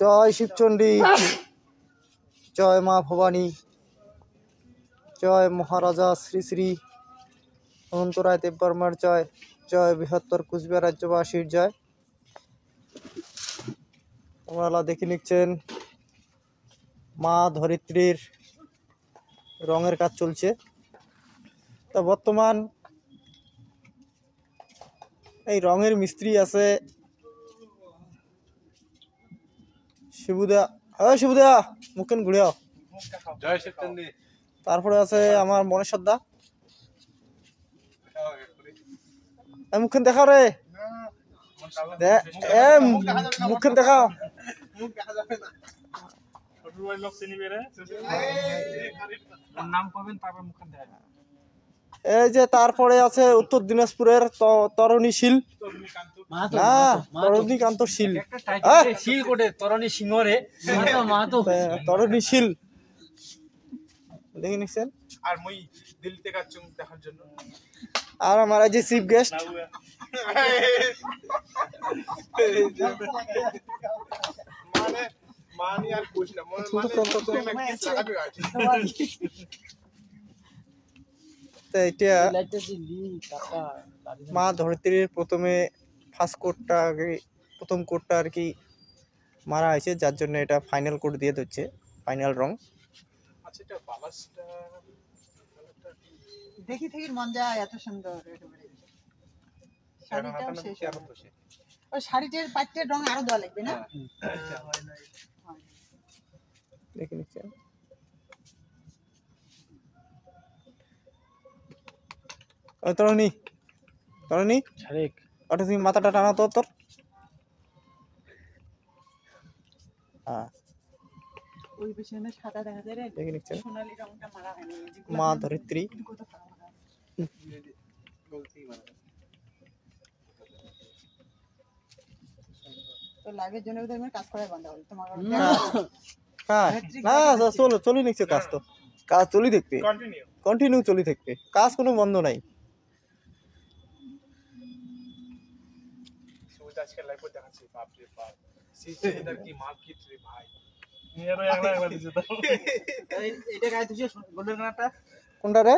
জয় শিবচণ্ডী, জয় মা ভবানী, জয় মহারাজা শ্রী শ্রী অনন্তরায় দেববর্মার জয়, জয় বৃহত্তর কুচবিহার রাজ্যবাসীর জয়। আপনারা দেখে নিচ্ছেন মা ধরিত্রীর রঙের কাজ চলছে। তো বর্তমান এই রঙের মিস্ত্রি আছে শিবুদা, শিবুদা মুখেন ঘুরিয়াও। তারপরে আছে আমার মনেশ্বর দা, মুখেন দেখাও রে, মুখেন দেখাও। এই যে তারপরে আছে উত্তর দিনাজপুরের তরণীশীল, তরণীকান্ত শীল, তরণীশীল দেখে নিচ্ছেন। আর মই দিল্লি থেকে আসছি দেখার জন্য। আর আমার যে চিফ গেস্ট মানে আর কুছ না, মা ধরিত্রীর প্রথমে প্রথম কোটটা আর কি মারা হয়েছে, যার জন্য এটা ফাইনাল কোট দিয়ে দিচ্ছে, ফাইনাল রং। দেখি থেকে মন যায়, এত সুন্দর শাড়িটার পাট্টের রং আরো দেওয়া লাগবে না? দেখে নিচ্ছেন। তরণী, তরণী ওটা তুমি মাথাটা টানা তো তোর। দেখে নিচ্ছেন মা ধরিত্রী। চলি নিচ্ছে কাজ, তো কাজ চলি দেখবে, কন্টিনিউ চলি থাকবে, কাজ কোনো বন্ধ নাই। কোনটা রে?